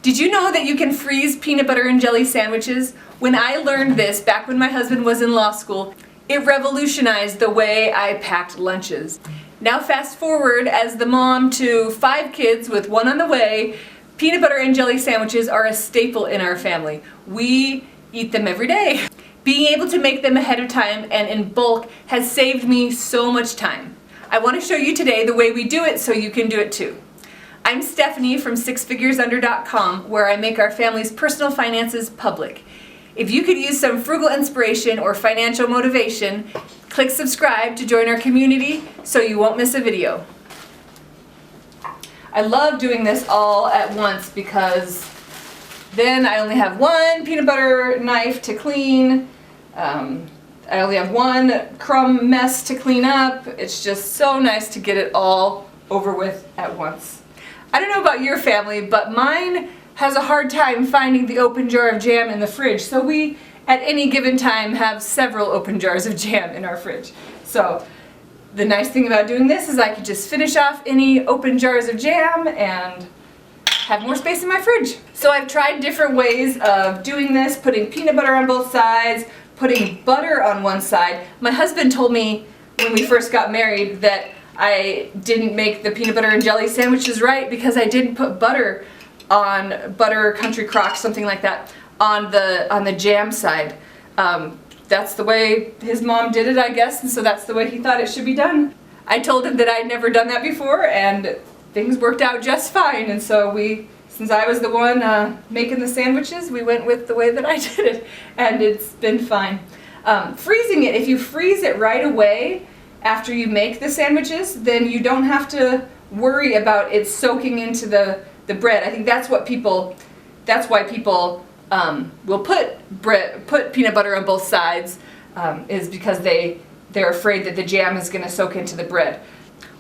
Did you know that you can freeze peanut butter and jelly sandwiches? When I learned this back when my husband was in law school, it revolutionized the way I packed lunches. Now fast forward as the mom to 5 kids with 1 on the way, peanut butter and jelly sandwiches are a staple in our family. We eat them every day. Being able to make them ahead of time and in bulk has saved me so much time. I want to show you today the way we do it so you can do it too. I'm Stephanie from sixfiguresunder.com, where I make our family's personal finances public. If you could use some frugal inspiration or financial motivation, click subscribe to join our community so you won't miss a video. I love doing this all at once because then I only have 1 peanut butter knife to clean. I only have 1 crumb mess to clean up. It's just so nice to get it all over with at once. I don't know about your family, but mine has a hard time finding the open jar of jam in the fridge. So we, at any given time, have several open jars of jam in our fridge. So the nice thing about doing this is I could just finish off any open jars of jam and have more space in my fridge. So I've tried different ways of doing this, putting peanut butter on both sides, putting butter on one side. My husband told me when we first got married that I didn't make the peanut butter and jelly sandwiches right because I didn't put butter on butter country crock, something like that, on the jam side. That's the way his mom did it, I guess, and so that's the way he thought it should be done. I told him that I'd never done that before, and things worked out just fine, and so since I was the one making the sandwiches, we went with the way that I did it, and it's been fine. Freezing it, if you freeze it right away after you make the sandwiches, then you don't have to worry about it soaking into the bread. I think that's why people will put peanut butter on both sides, is because they're afraid that the jam is going to soak into the bread.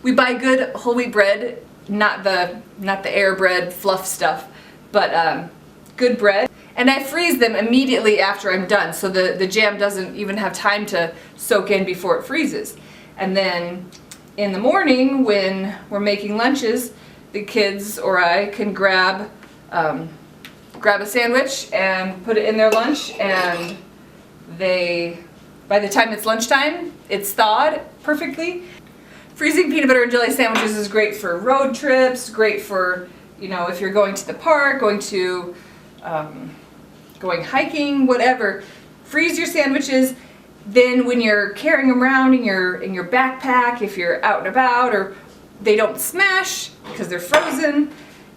We buy good whole wheat bread, not the air bread fluff stuff, but good bread. And I freeze them immediately after I'm done, so the jam doesn't even have time to soak in before it freezes. And then in the morning when we're making lunches, the kids or I can grab a sandwich and put it in their lunch, and by the time it's lunchtime, it's thawed perfectly. Freezing peanut butter and jelly sandwiches is great for road trips, great for, if you're going to the park, going hiking, whatever. Freeze your sandwiches. Then when you're carrying them around in your backpack, if you're out and about, or they don't smash because they're frozen,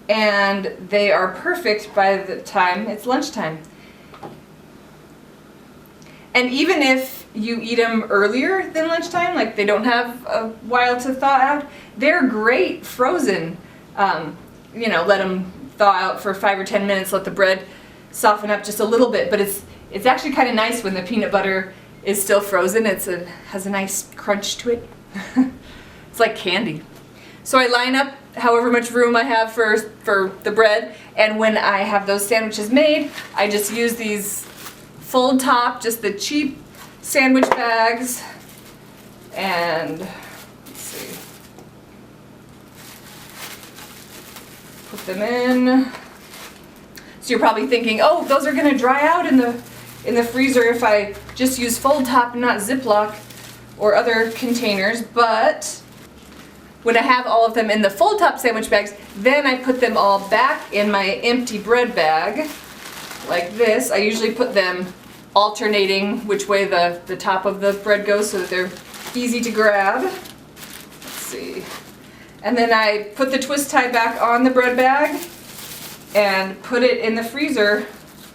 and they are perfect by the time it's lunchtime. And even if you eat them earlier than lunchtime, like they don't have a while to thaw out, they're great frozen. Let them thaw out for 5 or 10 minutes, let the bread soften up just a little bit, but it's actually kind of nice when the peanut butter is still frozen. It has a nice crunch to it. It's like candy. So I line up however much room I have for the bread, and when I have those sandwiches made, I just use these fold top, just the cheap sandwich bags, and let's see, put them in. So you're probably thinking, oh, those are going to dry out in the freezer if I just use fold top and not Ziploc or other containers, but when I have all of them in the fold top sandwich bags, then I put them all back in my empty bread bag like this. I usually put them alternating which way the top of the bread goes so that they're easy to grab. Let's see. And then I put the twist tie back on the bread bag and put it in the freezer,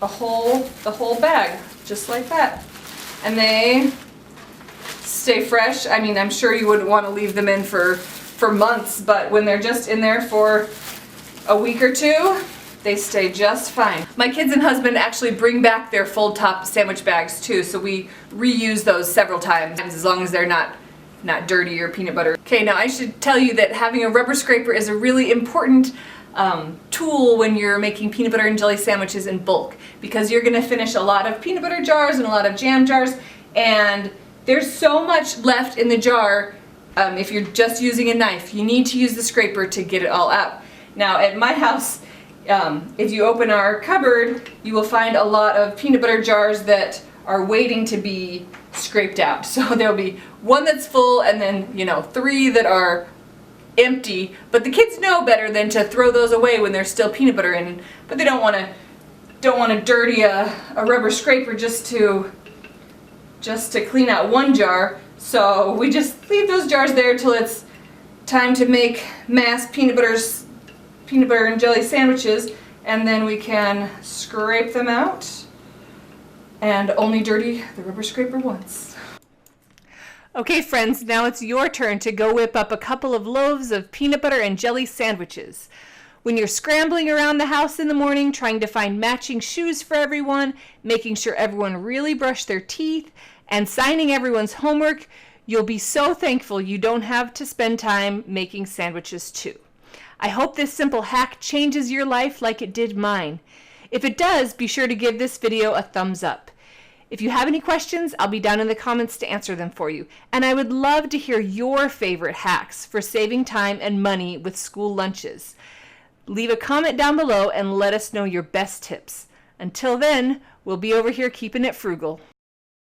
the whole bag, just like that. And they stay fresh. I mean, I'm sure you wouldn't want to leave them in for months, but when they're just in there for a week or 2, they stay just fine. My kids and husband actually bring back their fold top sandwich bags too, so we reuse those several times as long as they're not dirty or peanut butter. Okay, now I should tell you that having a rubber scraper is a really important tool when you're making peanut butter and jelly sandwiches in bulk, because you're going to finish a lot of peanut butter jars and a lot of jam jars, and there's so much left in the jar. If you're just using a knife, you need to use the scraper to get it all out. Now at my house, If you open our cupboard, you will find a lot of peanut butter jars that are waiting to be scraped out. So there'll be one that's full and then, you know, 3 that are empty, but the kids know better than to throw those away when there's still peanut butter in, but they don't want to dirty a rubber scraper just to clean out one jar. So we just leave those jars there till it's time to make mass peanut butter and jelly sandwiches, and then we can scrape them out and only dirty the rubber scraper once. Okay friends, now it's your turn to go whip up a couple of loaves of peanut butter and jelly sandwiches. When you're scrambling around the house in the morning trying to find matching shoes for everyone, making sure everyone really brushed their teeth, and signing everyone's homework, you'll be so thankful you don't have to spend time making sandwiches too. I hope this simple hack changes your life like it did mine. If it does, be sure to give this video a thumbs up. If you have any questions, I'll be down in the comments to answer them for you. And I would love to hear your favorite hacks for saving time and money with school lunches. Leave a comment down below and let us know your best tips. Until then, we'll be over here keeping it frugal.